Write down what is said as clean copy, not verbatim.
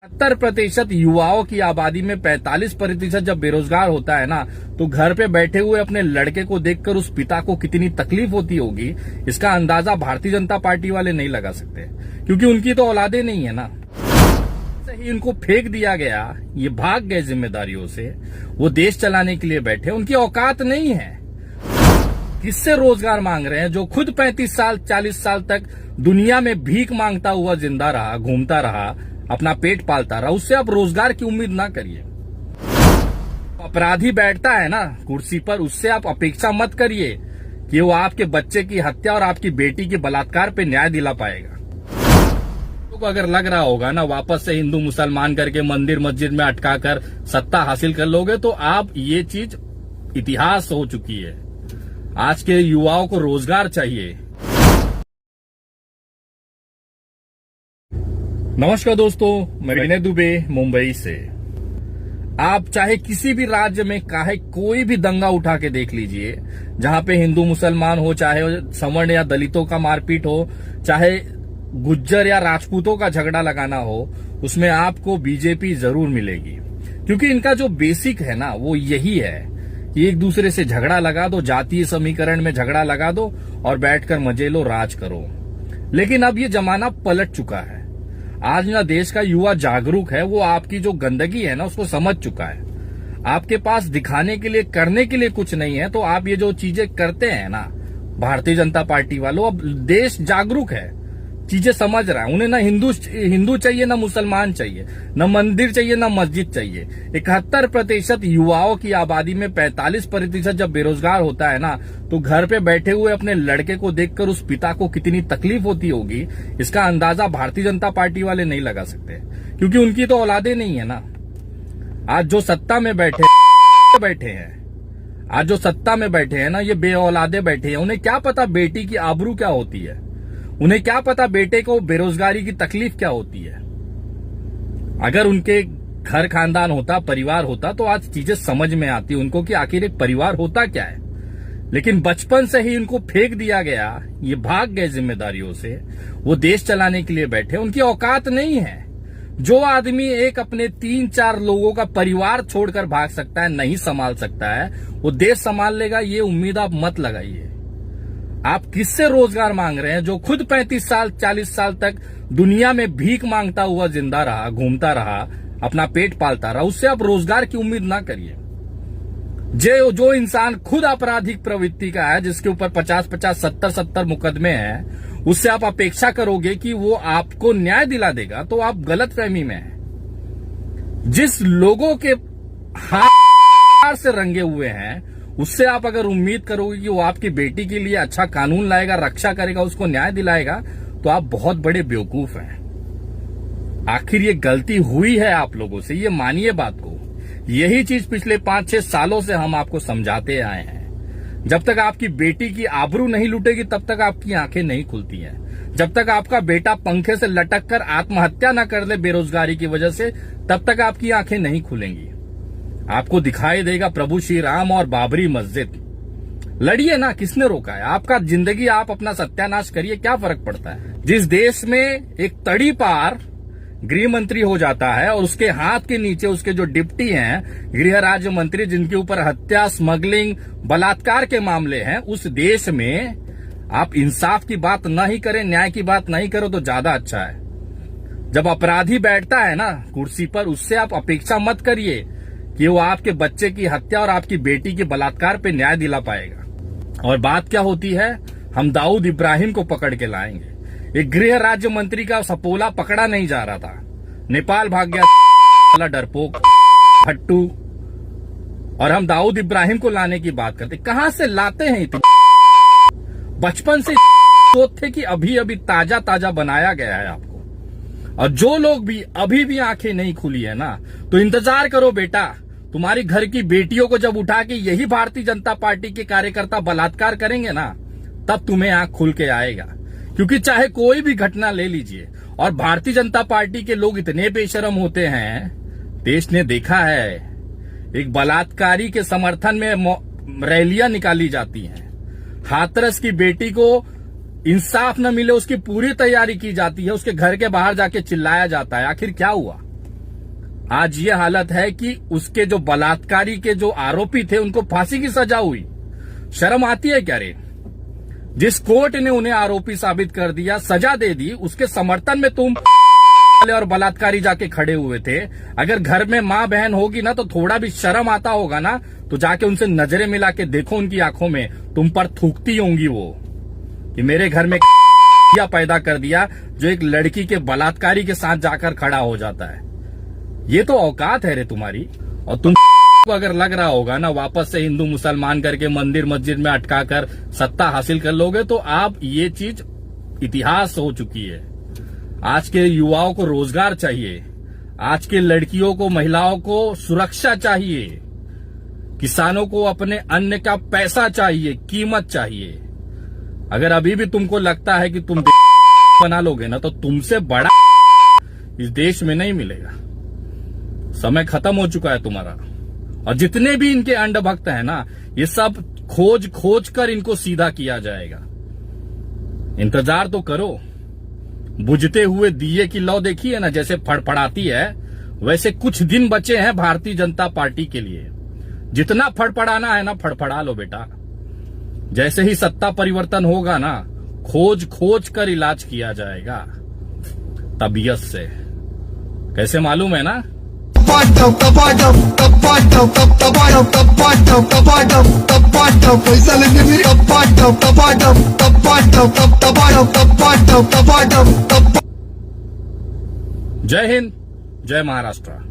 70% युवाओं की आबादी में 45% जब बेरोजगार होता है ना, तो घर पे बैठे हुए अपने लड़के को देखकर उस पिता को कितनी तकलीफ होती होगी, इसका अंदाजा भारतीय जनता पार्टी वाले नहीं लगा सकते, क्योंकि उनकी तो औलादे नहीं है ना। ही इनको फेंक दिया गया, ये भाग गए जिम्मेदारियों से, वो देश चलाने के लिए बैठे, उनकी औकात नहीं है। किससे रोजगार मांग रहे हैं? जो खुद 35 साल 40 साल तक दुनिया में भीख मांगता हुआ जिंदा रहा, घूमता रहा, अपना पेट पालता रहा, उससे आप रोजगार की उम्मीद ना करिए। अपराधी बैठता है ना कुर्सी पर, उससे आप अपेक्षा मत करिए कि वो आपके बच्चे की हत्या और आपकी बेटी के बलात्कार पे न्याय दिला पाएगा। तो अगर लग रहा होगा ना वापस से हिंदू मुसलमान करके मंदिर मस्जिद में अटका कर सत्ता हासिल कर लोगे, तो आप ये चीज इतिहास हो चुकी है। आज के युवाओं को रोजगार चाहिए। नमस्कार दोस्तों, मैं विनय दुबे मुंबई से। आप चाहे किसी भी राज्य में चाहे कोई भी दंगा उठा के देख लीजिए, जहां पे हिंदू मुसलमान हो, चाहे सवर्ण या दलितों का मारपीट हो, चाहे गुज्जर या राजपूतों का झगड़ा लगाना हो, उसमें आपको बीजेपी जरूर मिलेगी। क्योंकि इनका जो बेसिक है ना वो यही है कि एक दूसरे से झगड़ा लगा दो, जातीय समीकरण में झगड़ा लगा दो और बैठकर मजे लो, राज करो। लेकिन अब ये जमाना पलट चुका है। आज ना देश का युवा जागरूक है, वो आपकी जो गंदगी है ना उसको समझ चुका है। आपके पास दिखाने के लिए, करने के लिए कुछ नहीं है, तो आप ये जो चीजें करते हैं ना भारतीय जनता पार्टी वालों, अब देश जागरूक है, चीजें समझ रहा है। उन्हें ना हिंदू चाहिए, ना मुसलमान चाहिए, ना मंदिर चाहिए, ना मस्जिद चाहिए। 71% युवाओं की आबादी में 45% जब बेरोजगार होता है ना, तो घर पे बैठे हुए अपने लड़के को देखकर उस पिता को कितनी तकलीफ होती होगी, इसका अंदाजा भारतीय जनता पार्टी वाले नहीं लगा सकते, क्योंकि उनकी तो औलादे नहीं है ना। आज जो सत्ता में बैठे हैं, आज जो सत्ता में बैठे हैं ना, ये बेऔलादे बैठे हैं। उन्हें क्या पता बेटी की आबरू क्या होती है, उन्हें क्या पता बेटे को बेरोजगारी की तकलीफ क्या होती है। अगर उनके घर खानदान होता, परिवार होता, तो आज चीजें समझ में आती उनको कि आखिर एक परिवार होता क्या है। लेकिन बचपन से ही इनको फेंक दिया गया, ये भाग गए जिम्मेदारियों से, वो देश चलाने के लिए बैठे, उनकी औकात नहीं है। जो आदमी एक अपने 3-4 लोगों का परिवार छोड़कर भाग सकता है, नहीं संभाल सकता है, वो देश संभाल लेगा, ये उम्मीद आप मत लगाइए। आप किससे रोजगार मांग रहे हैं? जो खुद 35 साल 40 साल तक दुनिया में भीख मांगता हुआ जिंदा रहा, घूमता रहा, अपना पेट पालता रहा, उससे आप रोजगार की उम्मीद ना करिए। जो इंसान खुद आपराधिक प्रवृत्ति का है, जिसके ऊपर 50-50 70-70 मुकदमे हैं, उससे आप अपेक्षा करोगे कि वो आपको न्याय दिला देगा, तो आप गलतफहमी में हैं। जिस लोगों के हाथ से रंगे हुए हैं, उससे आप अगर उम्मीद करोगे कि वो आपकी बेटी के लिए अच्छा कानून लाएगा, रक्षा करेगा, उसको न्याय दिलाएगा, तो आप बहुत बड़े बेवकूफ हैं। आखिर ये गलती हुई है आप लोगों से, ये मानिए बात को। यही चीज पिछले 5-6 सालों से हम आपको समझाते आए हैं। जब तक आपकी बेटी की आबरू नहीं लूटेगी, तब तक आपकी आंखें नहीं खुलती हैं। जब तक आपका बेटा पंखे से लटक कर आत्महत्या न कर ले बेरोजगारी की वजह से, तब तक आपकी आंखें नहीं खुलेंगी। आपको दिखाई देगा प्रभु श्री राम और बाबरी मस्जिद। लड़िए ना, किसने रोका है? आपका जिंदगी आप अपना सत्यानाश करिए, क्या फर्क पड़ता है। जिस देश में एक तड़ी पार गृह मंत्री हो जाता है और उसके हाथ के नीचे उसके जो डिप्टी हैं गृह राज्य मंत्री, जिनके ऊपर हत्या, स्मगलिंग, बलात्कार के मामले हैं, उस देश में आप इंसाफ की बात न ही करें, न्याय की बात नहीं करो, तो ज्यादा अच्छा है। जब अपराधी बैठता है ना कुर्सी पर, उससे आप अपेक्षा मत करिए कि वो आपके बच्चे की हत्या और आपकी बेटी के बलात्कार पे न्याय दिला पाएगा। और बात क्या होती है, हम दाऊद इब्राहिम को पकड़ के लाएंगे। एक गृह राज्य मंत्री का सपोला पकड़ा नहीं जा रहा था, नेपाल भाग गया डरपोक हट्टू, और हम दाऊद इब्राहिम को लाने की बात करते। कहां से लाते हैं इतने? बचपन से थे कि अभी अभी ताजा ताजा बनाया गया है आपको। और जो लोग भी अभी भी आंखें नहीं खुली है ना, तो इंतजार करो बेटा। तुम्हारी घर की बेटियों को जब उठा के यही भारतीय जनता पार्टी के कार्यकर्ता बलात्कार करेंगे ना, तब तुम्हें आंख खुल के आएगा। क्योंकि चाहे कोई भी घटना ले लीजिए, और भारतीय जनता पार्टी के लोग इतने बेशरम होते हैं, देश ने देखा है। एक बलात्कारी के समर्थन में रैलियां निकाली जाती हैं, हाथरस की बेटी को इंसाफ न मिले उसकी पूरी तैयारी की जाती है, उसके घर के बाहर जाके चिल्लाया जाता है। आखिर क्या हुआ? आज ये हालत है कि उसके जो बलात्कारी के जो आरोपी थे उनको फांसी की सजा हुई। शर्म आती है क्या रे? जिस कोर्ट ने उन्हें आरोपी साबित कर दिया, सजा दे दी, उसके समर्थन में तुम और बलात्कारी जाके खड़े हुए थे। अगर घर में माँ बहन होगी ना तो थोड़ा भी शर्म आता होगा ना, तो जाके उनसे नजरें मिला के देखो, उनकी आंखों में तुम पर थूकती होंगी वो कि मेरे घर में पैदा कर दिया जो एक लड़की के बलात्कारी के साथ जाकर खड़ा हो जाता है। ये तो औकात है रे तुम्हारी। और तुम को अगर लग रहा होगा ना वापस से हिंदू मुसलमान करके मंदिर मस्जिद में अटका कर सत्ता हासिल कर लोगे, तो आप ये चीज इतिहास हो चुकी है। आज के युवाओं को रोजगार चाहिए, आज के लड़कियों को महिलाओं को सुरक्षा चाहिए, किसानों को अपने अन्न का पैसा चाहिए, कीमत चाहिए। अगर अभी भी तुमको लगता है कि तुम बना लोगे ना, तो तुमसे बड़ा इस देश में नहीं मिलेगा। समय खत्म हो चुका है तुम्हारा। और जितने भी इनके अंधभक्त हैं ना, ये सब खोज खोज कर इनको सीधा किया जाएगा। इंतजार तो करो। बुझते हुए दिए की लौ देखी है ना, जैसे फड़फड़ाती है, वैसे कुछ दिन बचे हैं भारतीय जनता पार्टी के लिए। जितना फड़फड़ाना है ना, फड़फड़ा लो बेटा। जैसे ही सत्ता परिवर्तन होगा ना, खोज खोज कर इलाज किया जाएगा तबीयत से। कैसे मालूम है ना? जय हिंद, जय महाराष्ट्र।